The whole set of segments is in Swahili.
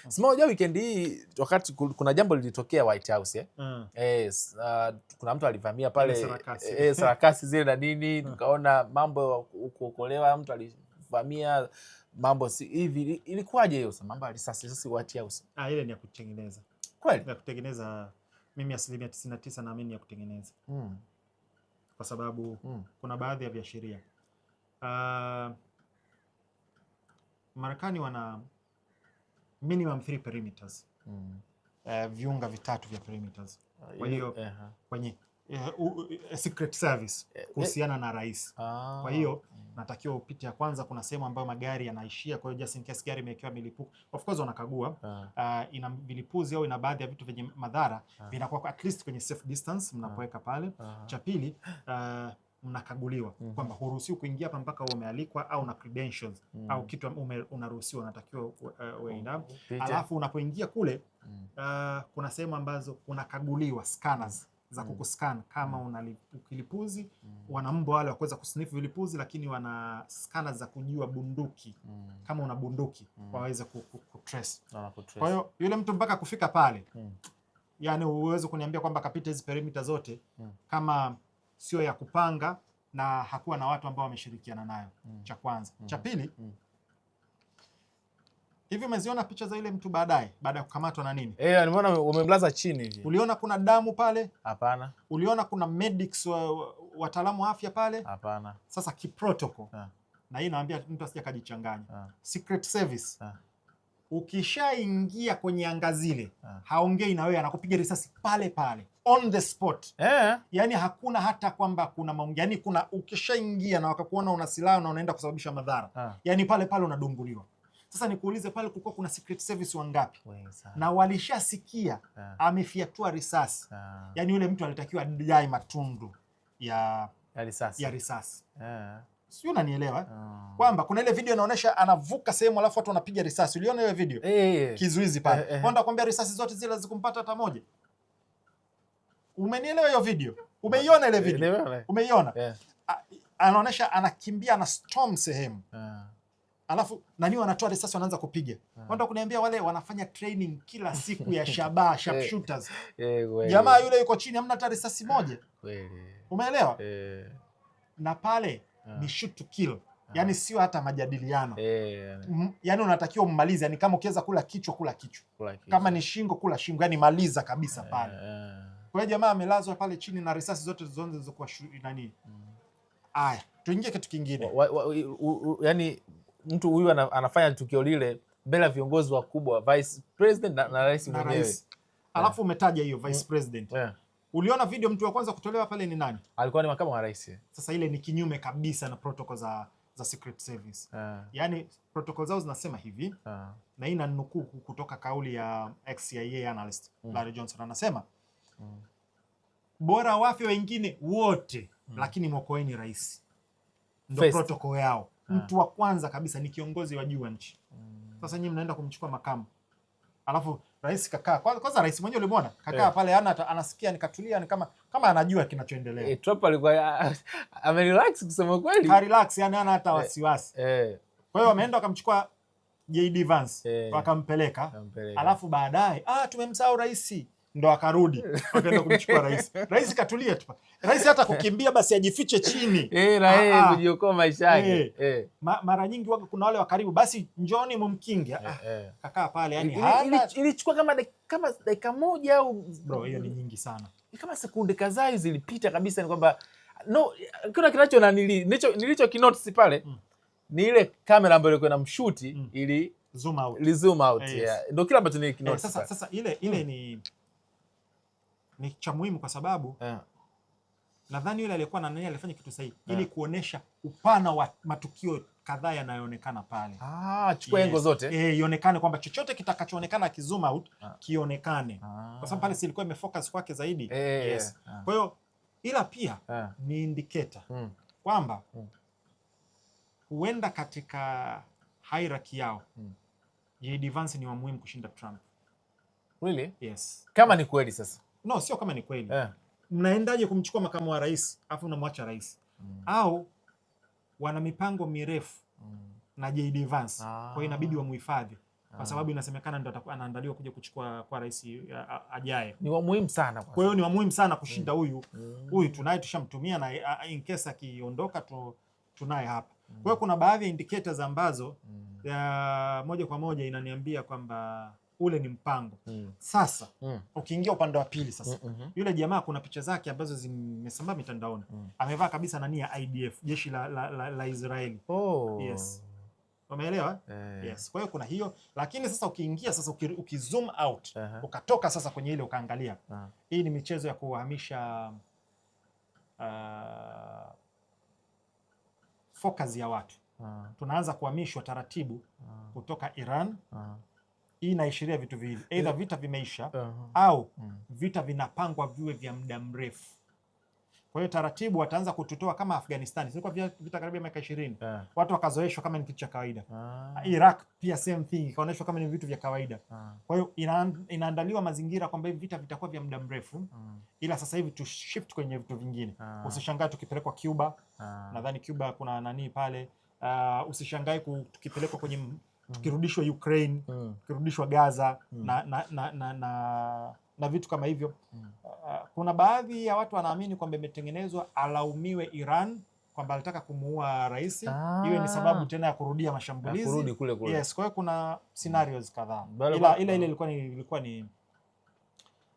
Simoja weekend hii wakati kuna jambo lilitokea White House kuna mtu alivamia pale sarakasi zile na nini, tukaona mambo kuokolewa, mtu alivamia mambo hivi. Ilikuwaje hiyo mambo ya risasi White House? Ile ni ya kutengeneza. Kweli? Ya kutengeneza, mimi 99% naamini ya kutengeneza. Kwa sababu kuna baadhi ya viashiria. Marekani wana minimum 3 perimeters. Viunga vitatu vya perimeters. Kwa hiyo kwenye secret service kuhusiana na rais. Kwa hiyo natakiwa upite ya kwanza, kuna sehemu ambayo magari yanaishia, kwa hiyo just in case gari imewekewa milipuko, of course wanakagua ina vilipuzi au ina baadhi ya vitu vyenye madhara vinakuwa at least kwenye safe distance mnapoweka pale. Cha pili, mnakaguliwa kwamba huruhusiwi kuingia hapa mpaka umealikwa au na credentials au kitu unaruhusiwa, unatakiwa uenda. Alafu unapoingia kule kuna sehemu ambazo unakaguliwa, scanners za kukuscan kama una kilipuzi. Wana mambo wale wa kuweza kusniff vilipuzi, lakini wana scanners za kujua bunduki. Kama una bunduki waweze kutrace. Kwa hiyo yule mtu mpaka kufika pale, yani uweze kuniambia kwamba kapita hizi perimeter zote kama sio ya kupanga na hakuwa na watu ambao wameshirikiana nayo. Cha kwanza. Cha pili, hivi umeziona picha za ile mtu baada ya kukamatwa na nini? Nimeona umemlaza chini hivi. Uliona kuna damu pale? Hapana. Uliona kuna medics wataalamu wa afya pale? Hapana. Sasa kiprotocol. Na hii naambia mtu asije kajichanganya. Secret Service. Ukishaingia kwenye anga zile, haongei na wewe, anakupiga risasi pale pale on the spot. Yani hakuna hata kwamba kuna maongezi. Yani kuna ukishaingia na wakakuona una silaha na unaenda kusababisha madhara. Yani pale pale unadunguliwa. Sasa nikuulize, pale kulikuwa kuna Secret Service wangapi? Na walishasikia amefiatua risasi. Yani yule mtu alitakiwa dai matundu ya risasi. Sio, unanielewa? Kwamba kuna ile video inaonyesha anavuka sehemu alafu watu wanapiga risasi. Uliona ile video? Kizuizi pale. Wanda kwambia risasi zote zile zikumpata hata moja. Umenielewa hiyo video? Umeiona ile video? Umeiona? Anaonyesha anakimbia na storm sehemu. Alafu nani wanatoa risasi wanaanza kupiga. Wanda kuniambia wale wanafanya training kila siku ya shabaha, sharpshooters. Jamaa yule yuko chini hamna hata risasi moja. Umeelewa? Na pale ni shoot to kill. Yani sio hata majadiliano. Yani unatakiwa ummalize, yani kama ukiweza kula kichwa kula kichwa. Kama ni shingo kula shingo, yani maliza kabisa pale. Kwa hiyo jamaa amelazwa pale chini na risasi zote zilizokuwa nani. Aya, tuingie kitu kingine. Yani mtu huyu anafanya tukio lile mbele ya viongozi wakubwa, vice president na rais mwenyewe. Alafu umetaja hiyo vice president. Uliona video mtu wa kwanza kutolewa pale ni nani? Alikuwa ni makamu wa rais. Sasa ile ni kinyume kabisa na protocol za Secret Service. Yani protocol zao zinasema hivi. Na hii nanukuu kutoka kauli ya ex-CIA analyst Larry Johnson, anasema bora wafe wengine wote lakini mwokoeni rais. Ndio protocol yao. Mtu wa kwanza kabisa ni kiongozi wa juu wa nchi. Sasa nyinyi mnaenda kumchukua makamu. Alafu rais kakaa. Kwanza rais mwenyewe ulimwona? Kakaa pale anasikia nikatulia, ni kama anajua kinachoendelea. Trump alikuwa amerelax kusema kweli. Ka relax, yani hana hata wasiwasi. Kwa hiyo wameenda wakamchukua JD Vance, wakampeleka. Alafu baadaye tumemsahau rais. Ndo akarudi wakaenda kumchukua rais. Rais katulia tu. Rais hata kukimbia basi ajifiche chini. Na yeye kujiokoa maisha yake. Mara nyingi waga kuna wale wa karibu, basi njoni mumkinge. Kakaa pale yani ilichukua kama dakika moja au bro, hiyo ni nyingi sana. Kama sekunde kadhaa zilipita kabisa, ni kwamba kuna kinacho na nilicho kinotice pale ni ile kamera ambayo ilikuwa inamshuti ili zoom out. Ndio kila ambacho nikinotice. Sasa ile ni cha muhimu kwa sababu nadhani yule aliyekuwa na nani alifanya kitu sahihi ili kuonesha upana wa matukio kadhaa yanayoonekana pale. Chukua engo zote. Ionekane kwamba chochote kitakachoonekana kizoom out kionekane. Kwa sababu pale silikuwa imefocus kwake zaidi. Kwa hiyo ila pia ni indicator kwamba huenda katika hierarchy yao JD Vance ni wa muhimu kushinda Trump. Really? Yes. Kama ni kweli sasa. No, sio kama ni kweli. Mnaendaje kumchukua makamu wa rais afu unamwacha rais? Au wana mipango mirefu na JD Vance. Kwa hiyo inabidi wamuhifadhi. kwa sababu inasemekana ndio anaandaliwa kuja kuchukua kwa rais ajaye. Ni wa muhimu sana kwa hiyo ni wa muhimu sana kushinda huyu. Huyu tunaye, tushamtumia, na in case akiondoka tunaye hapa. Kwa hiyo kuna baadhi ya indicators ambazo ya moja kwa moja inaniambia kwamba ule ni mpango. Sasa ukiingia upande wa pili sasa, yule jamaa kuna picha zake ambazo zimesambaa mitandaoni. Amevaa kabisa nani ya IDF, jeshi la Israeli. Yes. Umeelewa? Yes. Kwa hiyo kuna hiyo, lakini sasa ukiingia sasa ukizoom out, ukatoka sasa kwenye ile ukaangalia. Hii ni michezo ya kuhamisha focus ya watu. Tunaanza kuhamishwa taratibu kutoka Iran. Hii inaashiria vitu viwili. Either vita vimeisha au vita vinapangwa viwe vya muda mrefu. Kwa hiyo taratibu wataanza kututoa kama Afghanistan. Ilikuwa vita karibia miaka 20. Watu wakazoeshwa kama ni kitu cha kawaida. Iraq pia same thing, ikaoneshwa kama ni vitu vya kawaida. Kwa hiyo inaandaliwa mazingira kwamba hivi vita vitakuwa vya muda mrefu. Ila sasa hivi tu shift kwenye vitu vingine. Usishangae tukipelekwa Cuba. Nadhani Cuba kuna nani pale. Usishangae tukipelekwa kwenye, tukirudishwa Ukraine, tukirudishwa Gaza na vitu kama hivyo. Kuna baadhi ya watu wanaamini kwamba imetengenezwa alaumiwe Iran kwamba alitaka kumuua rais, iwe ni sababu tena ya kurudia mashambulizi. Kurudi kule. Yes, kwa hiyo kuna scenarios kadhaa. Ila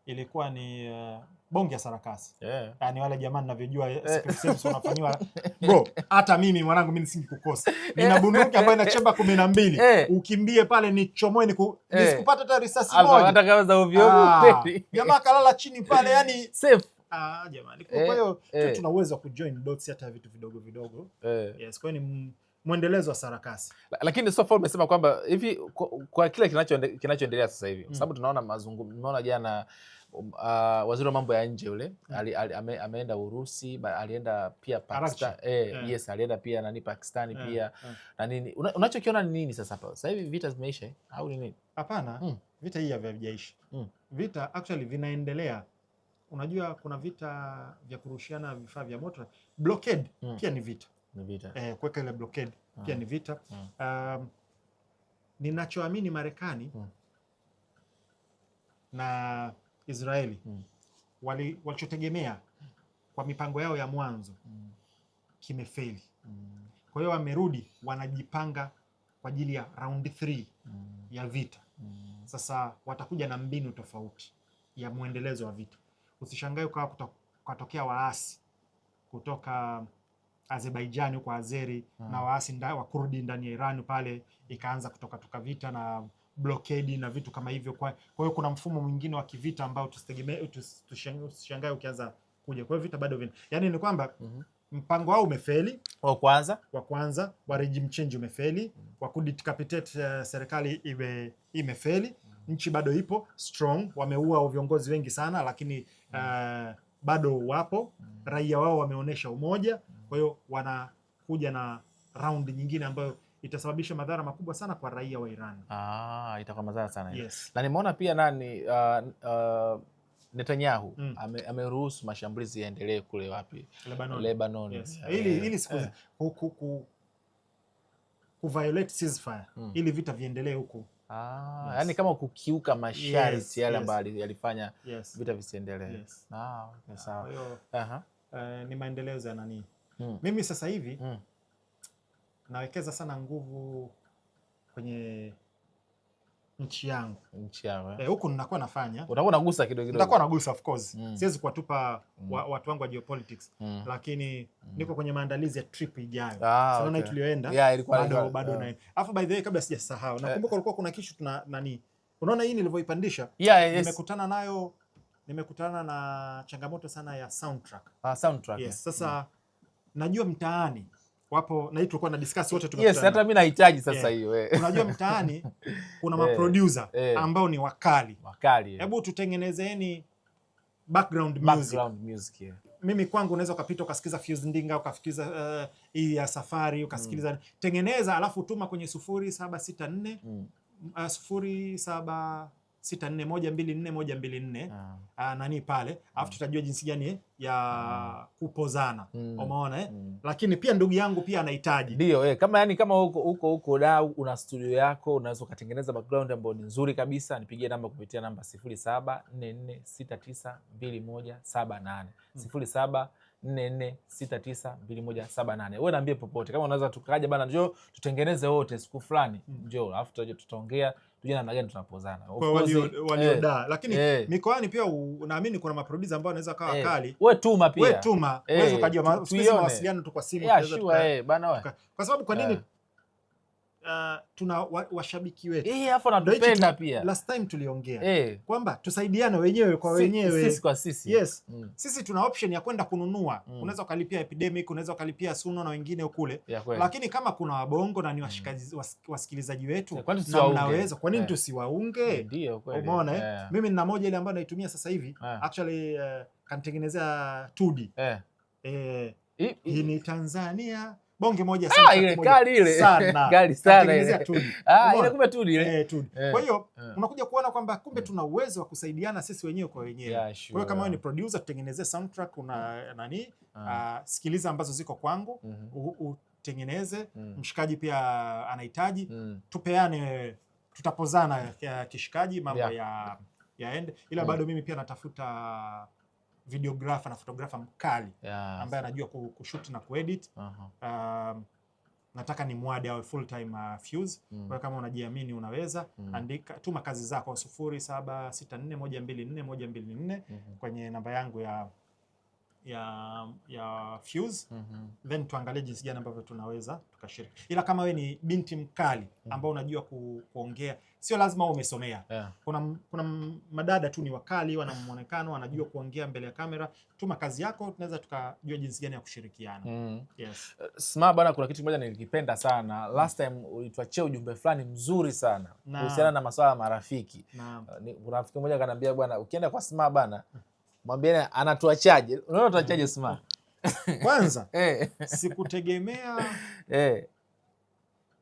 ilikuwa ni bonge ya sarakasi. Yaani wale jamaa ninavyojua wanafanywa bro, hata mimi mwanangu mimi nisingekukosa. Nina bunduki ambayo ina chemba 12. Ukimbie pale nichomoe nisikupata hata risasi moja. Hata kama za ovyo ovyo. Jamaa kalala chini pale, yani safe. Jamani. Kwa hiyo tuna uwezo wa kujoin dots hata vitu vidogo vidogo. Yes, kwa hiyo ni mwendelezo wa sarakasi. Lakini so far umesema kwamba hivi kwa kile kinachoendelea sasa hivi, sababu tunaona tunaona jana waziri wa mambo ya nje yule ameenda Urusi, alienda pia Pakistan. Yes, alienda pia nani Pakistani pia na nini. Unachokiona ni nini sasa hapa? Sasa hivi vita zimeisha au ni nini? Hapana, vita hii havijaisha. Vita actually vinaendelea. Unajua kuna vita vya kurushiana vifaa vya moto. Blockade pia ni vita. Ni vita. Kuweka ile blockade pia ni vita. Ninachoamini Marekani na Israeli walichotegemea kwa mipango yao ya mwanzo kimefeli. Kwa hiyo wamerudi, wanajipanga kwa ajili ya round 3 ya vita. Sasa watakuja na mbinu tofauti ya muendelezo wa vita. Usishangae kutokea waasi kutoka Azerbaijan huko Azeri na waasi wa Kurdi ndani ya Iran pale, ikaanza kutoka vita na blockade na vitu kama hivyo. Kwa hiyo kuna mfumo mwingine wa kivita ambao tusishangae ukianza kuja. Kwa hiyo vita bado yani ni kwamba mpango wao umefeli wa kwanza wa regime change umefeli, wa kudecapitate serikali imefeli. Nchi bado ipo strong, wameua viongozi wengi sana, lakini bado wapo. Raia wao wameonyesha umoja. Kwa hiyo wanakuja na round nyingine ambayo itasababisha madhara makubwa sana kwa raia wa Iran. Itakuwa madhara sana. Yes. Na nimeona pia Netanyahu ameruhusu mashambulizi yaendelee kule wapi? Lebanon. Yes. Ili violate ceasefire. Ili vita viendelee huko. Yes. Yani kama kukiuka masharti yale ambayo yalifanya vita visiendelee. Yes. Okay, sawa. Ni maendelezo ya nani? Mimi sasa hivi nawekeza sana nguvu kwenye nchi yangu. Huku ninakuwa nafanya. Utakuwa unagusa kidogo. Nitakuwa nagusa of course. Siwezi kuwatupa watu wangu wa geopolitics. Lakini niko kwenye maandalizi ya trip ijayo. Sana na tulioenda. Bado na. Alafu by the way, kabla sijasahau, nakumbuka ulikuwa kuna kitu nani. Unaona hii nilivyoipandisha? Nimekutana na changamoto sana ya soundtrack. Soundtrack. Yes. Sasa najua mtaani wapo, na hii tulikuwa na discuss wote tumekutana. Yes, hata mimi nahitaji sasa hiyo. Unajua mtaani kuna maproducer ambao ni wakali. Hebu tutengenezeni background music. Mimi kwangu unaweza ukapita ukasikiza Fuse Ndinga, ukafikiza hii ya Safari, ukasikiliza. Tengeneza alafu tuma kwenye 0764 64124124 nani pale, alafu tutajua jinsi gani ya kupozana. Umeona Lakini pia ndugu yangu pia anahitaji ndio kama huko da una studio yako, unaweza kutengeneza background ambayo ni nzuri kabisa, nipigie namba kupitia namba 0744692178 0744692178. Wewe niambie popote kama unaweza tukaja bana, njoo tutengeneze wote siku fulani, njoo alafu tutaongea tujue namna gani tunapozana. Kwa walioda lakini mikoani pia unaamini kuna maproducer ambao wanaweza kawa kali. Wewe tuma pia. Wewe tuma. Unaweza kujua mawasiliano tu kwa simu bana wewe. Kwa sababu kwa nini tuna washabiki wetu. Hapo natupenda pia. Last time tuliongea kwamba tusaidiane wenyewe kwa wenyewe. Sisi kwa sisi. Yes. Sisi tuna option ya kwenda kununua. Unaweza ukalipia Epidemic, unaweza ukalipia Suno na wengine kule. Lakini kama kuna wabongo na ni wasikilizaji wetu na mnaweza, kwa nini tusiwaunge? Ndio kweli. Umeona Mimi nina moja ile ambayo naitumia sasa hivi. Actually kanitengenezea 2D. Hii ni Tanzania. Bonge moja sana. Ile kali ile. Sana. Kali sana ile. Ile kumbe 2D ile. 2D. Kwa hiyo unakuja kuona kwamba kumbe tuna uwezo wa kusaidiana sisi wenyewe kwa wenyewe. Kwa hiyo kama wewe ni producer, tutengenezee soundtrack, una nani? Sikiliza ambazo ziko kwangu, utengeneze. Mshikaji pia anahitaji. Tupeane, tutapozana kishikaji, mambo yaende. Ila bado mimi pia natafuta videographer na photographer mkali ambaye anajua kushoot na kuedit. Nataka ni mwade au full time Fuse. Kwa kama unajiamini unaweza andika, tuma kazi zako 0764124124 kwenye namba yangu ya Fuse. Then tuangalie jinsi gani ambavyo tunaweza tukashiriki. Ila kama we ni binti mkali ambao unajua kuongea, sio lazima umesomea. Kuna madada tu ni wakali, wana muonekano, wanajua kuongea mbele ya kamera. Tuma kazi yako, tunaweza tukajua jinsi gani ya kushirikiana. Yes. Sma bwana, kuna kitu moja nilikipenda sana. Last time ulituachia ujumbe fulani mzuri sana kuhusiana na masuala ya marafiki. Kuna rafiki mmoja akaniambia bwana, ukienda kwa Sma bwana, mwambie anatuachaje. Unaona tuachaje Sma? Kwanza sikutegemea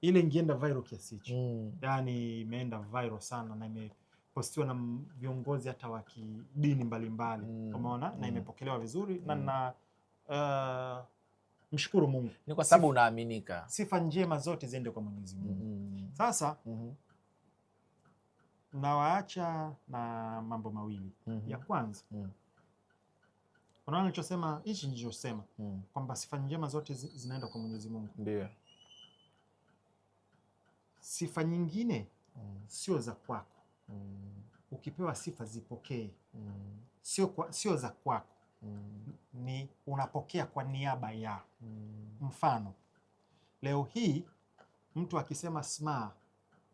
ile ingeenda viral kiasi hicho. Yaani imeenda viral sana na imepostiwa na viongozi hata wa kidini mbalimbali. Umeona? Na imepokelewa vizuri na mshukuru Mungu. Ni kwa sababu unaaminika. Sifa njema zote ziende kwa Mwenyezi Mungu. Sasa nawaacha na mambo mawili. Ya kwanza, unaona nilichosema, hichi nilichosema kwamba sifa njema zote zinaenda kwa Mwenyezi Mungu. Ndio. Sifa nyingine sio za kwako. Ukipewa sifa zipokee. Sio za kwako. Ni unapokea kwa niaba ya. Mfano, leo hii mtu akisema Sma,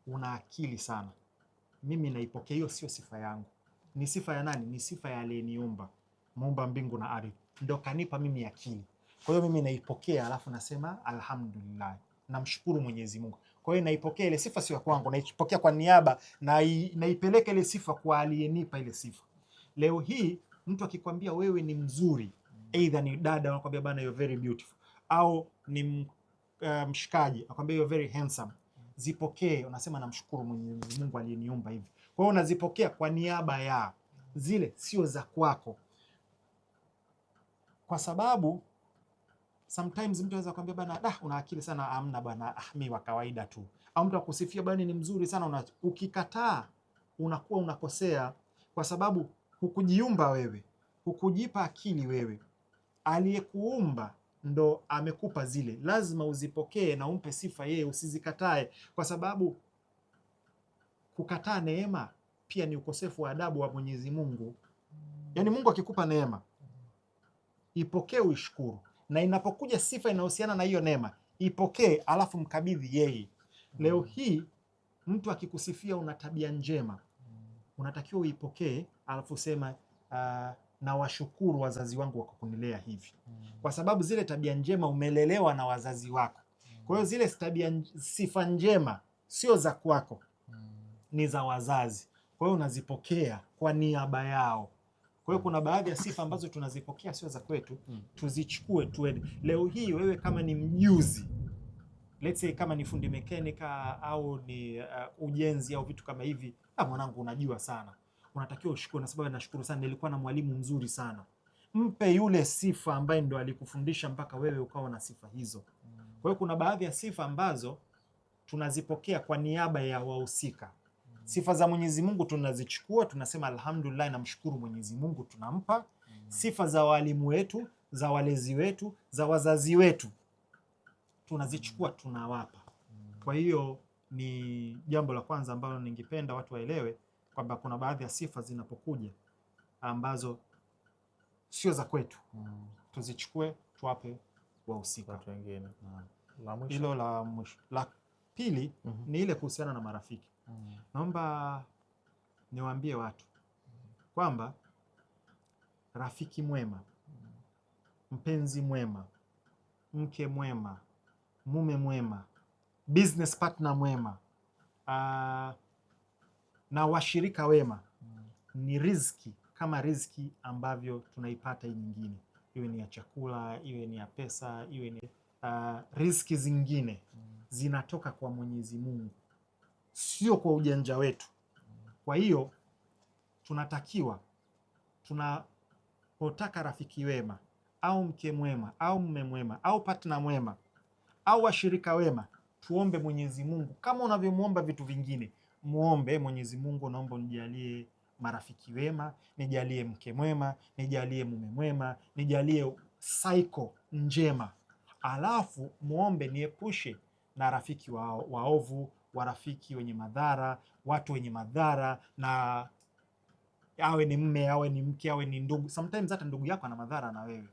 una akili sana, mimi naipokea. Hiyo sio sifa yangu. Ni sifa ya nani? Ni sifa ya aliyeniumba, muumba mbingu na ardhi, ndio kanipa mimi akili. Kwa hiyo mimi naipokea, alafu nasema alhamdulillah, namshukuru Mwenyezi Mungu. Kwa hiyo naipokea ile sifa, sio kwangu, naipokea kwa niaba, na naipeleka ile sifa kwa aliyenipa ile sifa. Leo hii mtu akikwambia wewe ni mzuri, either ni dada anakuambia bana you're very beautiful, au ni mshikaji anakuambia you're very handsome, zipokee. Unasema namshukuru Mwenyezi Mungu aliyeniumba hivi. Kwa hiyo unazipokea kwa niaba ya, zile sio za kwako. Kwa sababu sometimes mtu anaweza kuambia bana una akili sana, amna bana, mimi wa kawaida tu. Au mtu akusifia bana ni mzuri sana, ukikataa unakuwa unakosea, kwa sababu hukujiumba wewe, hukujipa akili wewe. Aliyekuumba ndo amekupa zile, lazima uzipokee na umpe sifa yeye, usizikatae, kwa sababu kukataa neema pia ni ukosefu wa adabu wa Mwenyezi Mungu. Yaani Mungu akikupa neema, ipokee, uishukuru, na inapokuja sifa inahusiana na hiyo neema, ipokee alafu mkabidhi yeye. Leo hii mtu akikusifia una tabia njema, unatakiwa uipokee alafu sema na washukuru wazazi wangu kwa kunilea hivi. Kwa sababu zile tabia njema umelelewa na wazazi wako. Kwa hiyo zile sifa njema sio za kwako, ni za wazazi. Kwa hiyo unazipokea kwa niaba yao. Kwa hiyo kuna baadhi ya sifa ambazo tunazipokea sio za kwetu, tuzichukue tuende. Leo hii wewe kama ni mjuzi let's say kama ni fundi mekanika au ni ujenzi au vitu kama hivi, mwanangu unajua sana, unatakiwa ushukuru, na sababu nashukuru sana, nilikuwa na mwalimu mzuri sana. Mpe yule sifa ambaye ndo alikufundisha mpaka wewe ukawa na sifa hizo. Kwa hiyo kuna baadhi ya sifa ambazo tunazipokea kwa niaba ya wahusika. Sifa za Mwenyezi Mungu tunazichukua, tunasema alhamdulillah, namshukuru Mwenyezi Mungu, tunampa. Sifa za walimu wetu, za walezi wetu, za wazazi wetu tunazichukua, tunawapa. Kwa hiyo ni jambo la kwanza ambalo ningependa watu waelewe, kwamba kuna baadhi ya sifa zinapokuja ambazo sio za kwetu, tuzichukue tuwape wahusika watu wengine. Hilo la mwisho. La pili ni ile kuhusiana na marafiki. Naomba niwaambie watu kwamba rafiki mwema, mpenzi mwema, mke mwema, mume mwema, business partner mwema, na washirika wema ni riziki kama riziki ambavyo tunaipata hii nyingine, iwe ni ya chakula, iwe ni ya pesa, iwe ni riziki zingine zinatoka kwa Mwenyezi Mungu, sio kwa ujanja wetu. Kwa hiyo tunatakiwa, tunapotaka rafiki wema au mke mwema au mume mwema au partner mwema au washirika wema, tuombe Mwenyezi Mungu kama unavyomuomba vitu vingine. Muombe Mwenyezi Mungu, naomba nijalie marafiki wema, nijalie mke mwema, nijalie mume mwema, nijalie cycle njema. Alafu muombe niepushe na rafiki waovu, warafiki wenye madhara, watu wenye madhara, na awe ni mme, awe ni mke, awe ni ndugu. Sometimes hata ndugu yako ana madhara na wewe.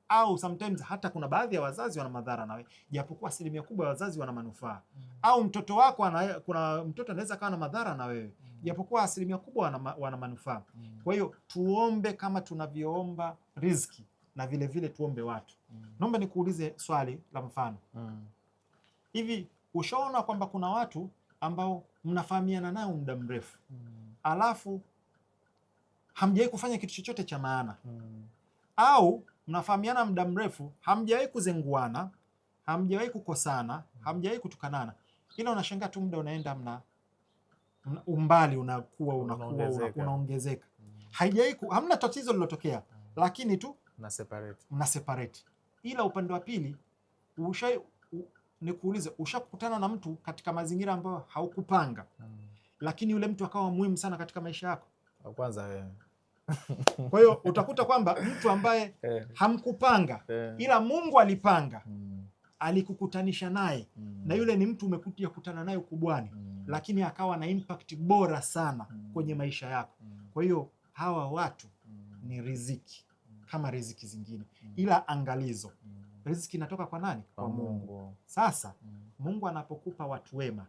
Au sometimes hata kuna baadhi ya wazazi wana madhara na wewe, japokuwa asilimia kubwa ya wazazi wana manufaa. Au mtoto wako kuna mtoto anaweza kawa na madhara na wewe, japokuwa asilimia kubwa wana manufaa. Kwa hiyo tuombe kama tunavyoomba riziki, na vile vile tuombe watu. Naomba nikuulize swali la mfano. Hivi ushaona kwamba kuna watu ambao mnafahamiana nao muda mrefu, alafu hamjawahi kufanya kitu chochote cha maana, au mnafahamiana muda mrefu, hamjawahi kuzenguana, hamjawahi kukosana, hamjawahi kutukanana, ila unashangaa tu muda unaenda, umbali unaongezeka. Haijawahi, hamna tatizo lilotokea, lakini tu mna separate. Ila upande wa pili, nikuulize, ushakutana na mtu katika mazingira ambayo haukupanga, lakini yule mtu akawa muhimu sana katika maisha yako? Kwanza wewe. Kwa hiyo utakuta kwamba mtu ambaye hamkupanga, ila Mungu alipanga, alikukutanisha naye, na yule ni mtu umekuja kukutana naye ukubwani, lakini akawa na impact bora sana kwenye maisha yako. Kwa hiyo hawa watu ni riziki kama riziki zingine, ila angalizo, riziki inatoka kwa nani? Kwa Mungu. Sasa Mungu anapokupa watu wema,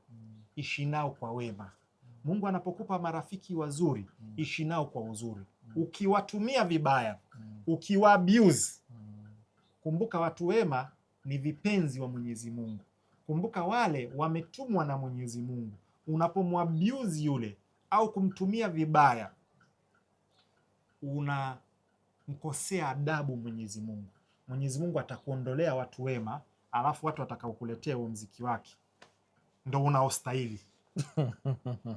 ishi nao kwa wema. Mungu anapokupa marafiki wazuri, ishi nao kwa uzuri. Ukiwatumia vibaya, ukiwa abuse, kumbuka watu wema ni vipenzi wa Mwenyezi Mungu. Kumbuka wale wametumwa na Mwenyezi Mungu. Unapomwabuse yule au kumtumia vibaya, unamkosea adabu Mwenyezi Mungu. Mwenyezi Mungu atakuondolea watu wema, alafu watu watakaokuletea huo mziki wake ndo unaostahili.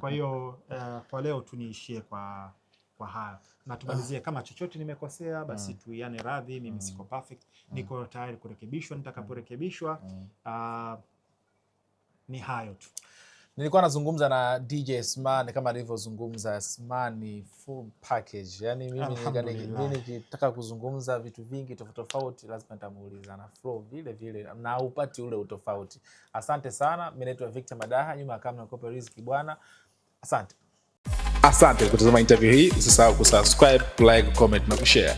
Kwa hiyo kwa leo tuniishie kwa haya, na tumalizie. Kama chochote nimekosea, basi tuiane radhi. Mimi siko perfect, niko tayari kurekebishwa nitakaporekebishwa. Ni hayo tu. Nilikuwa nazungumza na DJ Sman, kama nilivyozungumza, Sman ni full package. Yani mimi nikitaka kuzungumza vitu vingi tofauti lazima nitamuuliza, na flow vile vile na upati ule utofauti. Asante sana. Mimi naitwa Victor Madaha, nyuma kama nakopa riziki bwana. Asante. Asante kwa kutazama interview hii. Usisahau kusubscribe, like, comment na kushare.